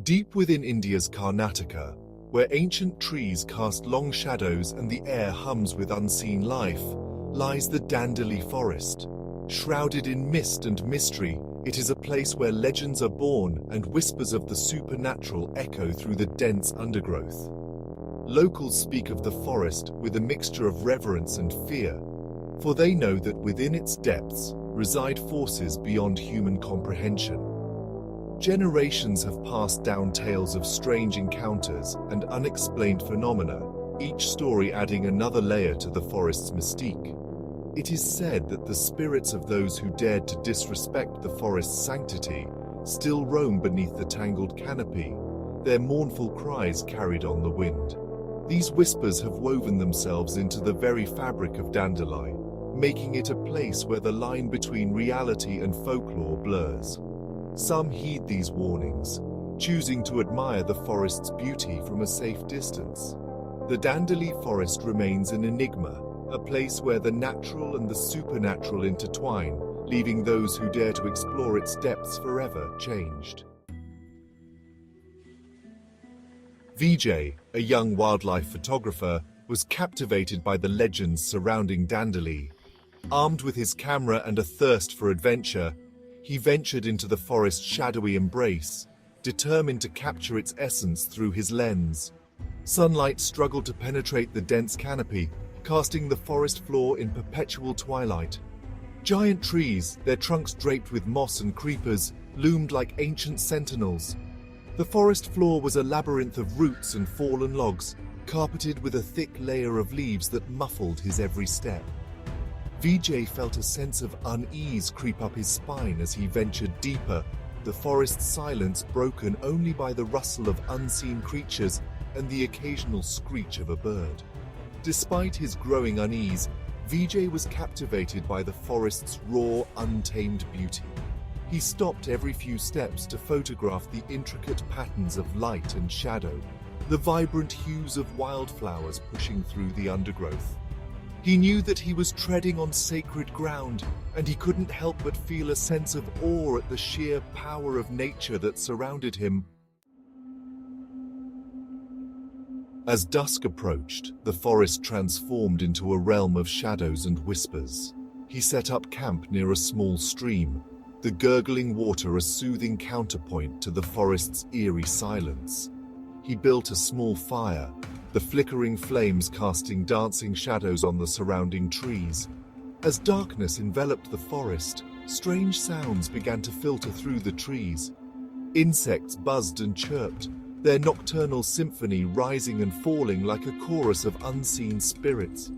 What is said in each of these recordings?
Deep within India's Karnataka, where ancient trees cast long shadows and the air hums with unseen life, lies the Dandeli forest. Shrouded in mist and mystery, it is a place where legends are born and whispers of the supernatural echo through the dense undergrowth. Locals speak of the forest with a mixture of reverence and fear, for they know that within its depths reside forces beyond human comprehension. Generations have passed down tales of strange encounters and unexplained phenomena, each story adding another layer to the forest's mystique. It is said that the spirits of those who dared to disrespect the forest's sanctity still roam beneath the tangled canopy, their mournful cries carried on the wind. These whispers have woven themselves into the very fabric of Dandeli, making it a place where the line between reality and folklore blurs. Some heed these warnings, choosing to admire the forest's beauty from a safe distance. The Dandeli forest remains an enigma, a place where the natural and the supernatural intertwine, leaving those who dare to explore its depths forever changed. Vijay, a young wildlife photographer, was captivated by the legends surrounding Dandeli. Armed with his camera and a thirst for adventure, he ventured into the forest's shadowy embrace, determined to capture its essence through his lens. Sunlight struggled to penetrate the dense canopy, casting the forest floor in perpetual twilight. Giant trees, their trunks draped with moss and creepers, loomed like ancient sentinels. The forest floor was a labyrinth of roots and fallen logs, carpeted with a thick layer of leaves that muffled his every step. Vijay felt a sense of unease creep up his spine as he ventured deeper, the forest's silence broken only by the rustle of unseen creatures and the occasional screech of a bird. Despite his growing unease, Vijay was captivated by the forest's raw, untamed beauty. He stopped every few steps to photograph the intricate patterns of light and shadow, the vibrant hues of wildflowers pushing through the undergrowth. He knew that he was treading on sacred ground, and he couldn't help but feel a sense of awe at the sheer power of nature that surrounded him. As dusk approached, the forest transformed into a realm of shadows and whispers. He set up camp near a small stream, the gurgling water a soothing counterpoint to the forest's eerie silence. He built a small fire, the flickering flames casting dancing shadows on the surrounding trees. As darkness enveloped the forest, strange sounds began to filter through the trees. Insects buzzed and chirped, their nocturnal symphony rising and falling like a chorus of unseen spirits.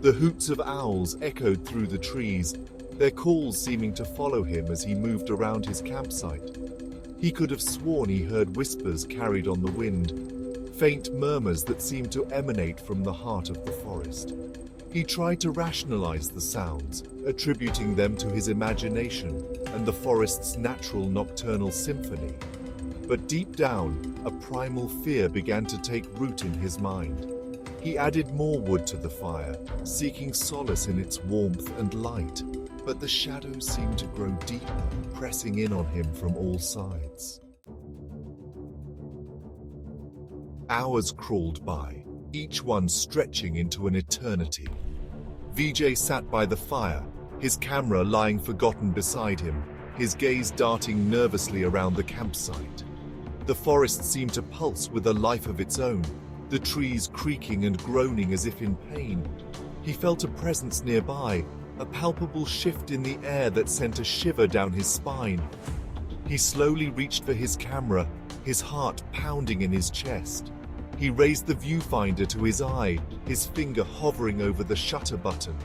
The hoots of owls echoed through the trees, their calls seeming to follow him as he moved around his campsite. He could have sworn he heard whispers carried on the wind, faint murmurs that seemed to emanate from the heart of the forest. He tried to rationalize the sounds, attributing them to his imagination and the forest's natural nocturnal symphony. But deep down, a primal fear began to take root in his mind. He added more wood to the fire, seeking solace in its warmth and light, but the shadows seemed to grow deeper, pressing in on him from all sides. Hours crawled by, each one stretching into an eternity. Vijay sat by the fire, his camera lying forgotten beside him, his gaze darting nervously around the campsite. The forest seemed to pulse with a life of its own, the trees creaking and groaning as if in pain. He felt a presence nearby, a palpable shift in the air that sent a shiver down his spine. He slowly reached for his camera, his heart pounding in his chest. He raised the viewfinder to his eye, his finger hovering over the shutter button.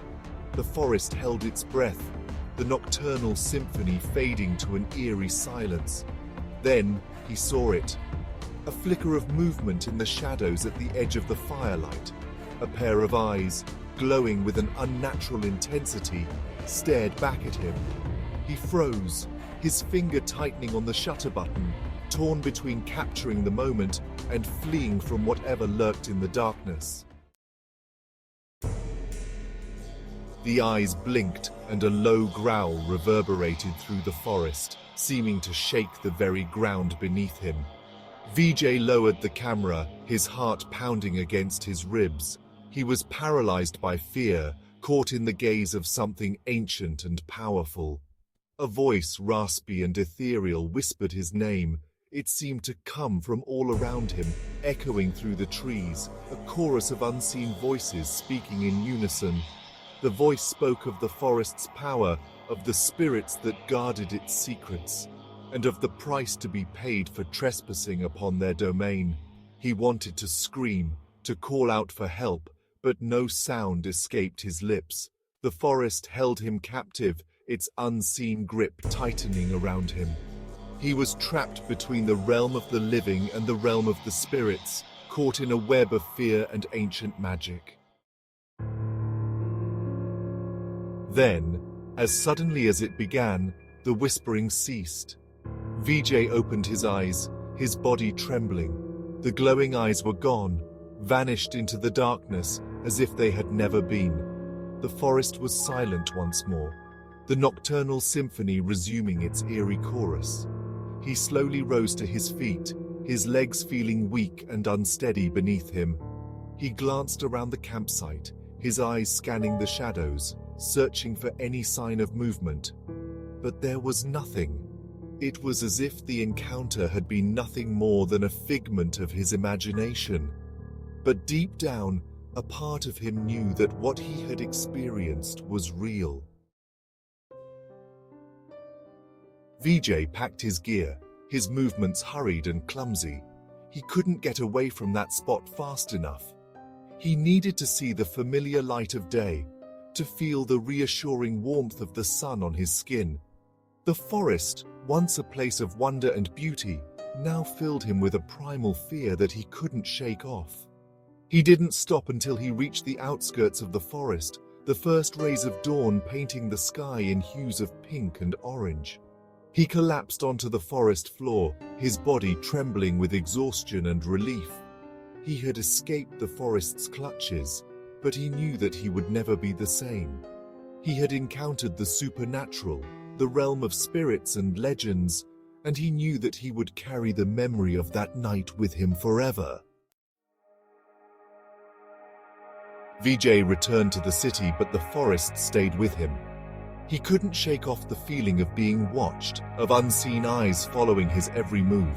The forest held its breath, the nocturnal symphony fading to an eerie silence. Then he saw it. A flicker of movement in the shadows at the edge of the firelight. A pair of eyes, glowing with an unnatural intensity, stared back at him. He froze, his finger tightening on the shutter button, torn between capturing the moment and fleeing from whatever lurked in the darkness. The eyes blinked and a low growl reverberated through the forest, seeming to shake the very ground beneath him. Vijay lowered the camera, his heart pounding against his ribs. He was paralyzed by fear, caught in the gaze of something ancient and powerful. A voice, raspy and ethereal, whispered his name. It seemed to come from all around him, echoing through the trees, a chorus of unseen voices speaking in unison. The voice spoke of the forest's power, of the spirits that guarded its secrets, and of the price to be paid for trespassing upon their domain. He wanted to scream, to call out for help, but no sound escaped his lips. The forest held him captive, its unseen grip tightening around him. He was trapped between the realm of the living and the realm of the spirits, caught in a web of fear and ancient magic. Then, as suddenly as it began, the whispering ceased. Vijay opened his eyes, his body trembling. The glowing eyes were gone, vanished into the darkness as if they had never been. The forest was silent once more, the nocturnal symphony resuming its eerie chorus. He slowly rose to his feet, his legs feeling weak and unsteady beneath him. He glanced around the campsite, his eyes scanning the shadows, searching for any sign of movement. But there was nothing. It was as if the encounter had been nothing more than a figment of his imagination. But deep down, a part of him knew that what he had experienced was real. Vijay packed his gear, his movements hurried and clumsy. He couldn't get away from that spot fast enough. He needed to see the familiar light of day, to feel the reassuring warmth of the sun on his skin. The forest, once a place of wonder and beauty, now filled him with a primal fear that he couldn't shake off. He didn't stop until he reached the outskirts of the forest, the first rays of dawn painting the sky in hues of pink and orange. He collapsed onto the forest floor, his body trembling with exhaustion and relief. He had escaped the forest's clutches, but he knew that he would never be the same. He had encountered the supernatural, the realm of spirits and legends, and he knew that he would carry the memory of that night with him forever. Vijay returned to the city, but the forest stayed with him. He couldn't shake off the feeling of being watched, of unseen eyes following his every move.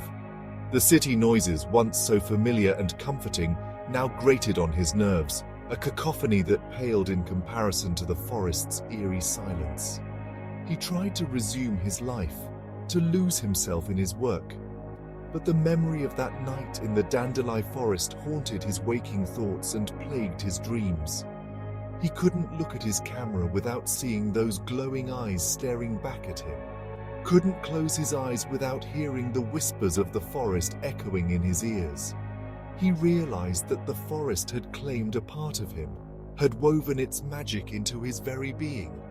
The city noises, once so familiar and comforting, now grated on his nerves, a cacophony that paled in comparison to the forest's eerie silence. He tried to resume his life, to lose himself in his work. But the memory of that night in the Dandeli forest haunted his waking thoughts and plagued his dreams. He couldn't look at his camera without seeing those glowing eyes staring back at him. Couldn't close his eyes without hearing the whispers of the forest echoing in his ears. He realized that the forest had claimed a part of him, had woven its magic into his very being.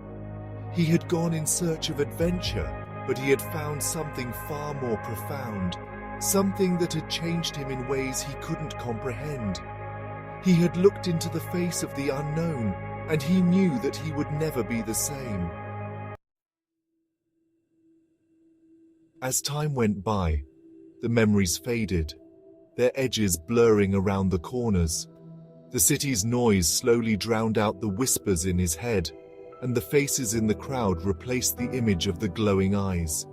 He had gone in search of adventure, but he had found something far more profound, something that had changed him in ways he couldn't comprehend. He had looked into the face of the unknown, and he knew that he would never be the same. As time went by, the memories faded, their edges blurring around the corners. The city's noise slowly drowned out the whispers in his head, and the faces in the crowd replaced the image of the glowing eyes.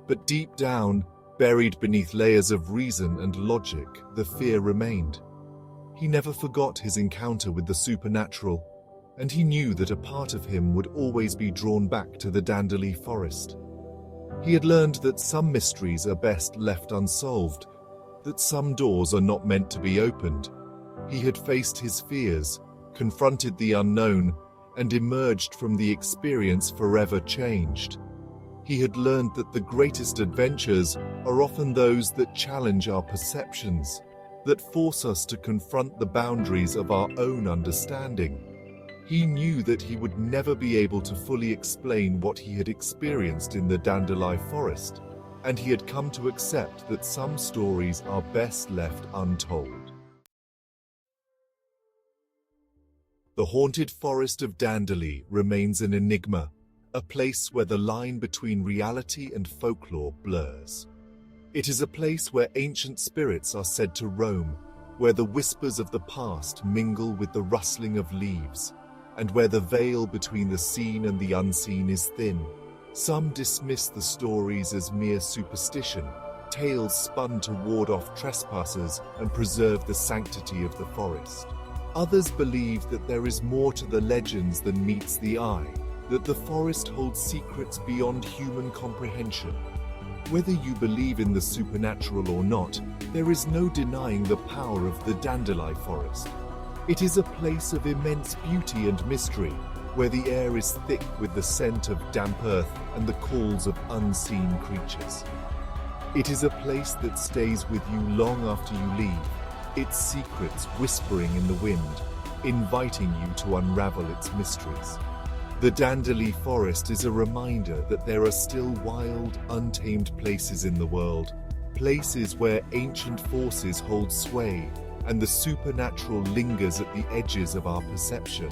But deep down, buried beneath layers of reason and logic, the fear remained. He never forgot his encounter with the supernatural, and he knew that a part of him would always be drawn back to the Dandeli forest. He had learned that some mysteries are best left unsolved, that some doors are not meant to be opened. He had faced his fears, confronted the unknown, and emerged from the experience forever changed. He had learned that the greatest adventures are often those that challenge our perceptions, that force us to confront the boundaries of our own understanding. He knew that he would never be able to fully explain what he had experienced in the Dandeli forest, and he had come to accept that some stories are best left untold. The haunted forest of Dandeli remains an enigma, a place where the line between reality and folklore blurs. It is a place where ancient spirits are said to roam, where the whispers of the past mingle with the rustling of leaves, and where the veil between the seen and the unseen is thin. Some dismiss the stories as mere superstition, tales spun to ward off trespassers and preserve the sanctity of the forest. Others believe that there is more to the legends than meets the eye, that the forest holds secrets beyond human comprehension. Whether you believe in the supernatural or not, there is no denying the power of the Dandeli forest. It is a place of immense beauty and mystery, where the air is thick with the scent of damp earth and the calls of unseen creatures. It is a place that stays with you long after you leave, its secrets whispering in the wind, inviting you to unravel its mysteries. The Dandeli forest is a reminder that there are still wild, untamed places in the world, places where ancient forces hold sway and the supernatural lingers at the edges of our perception.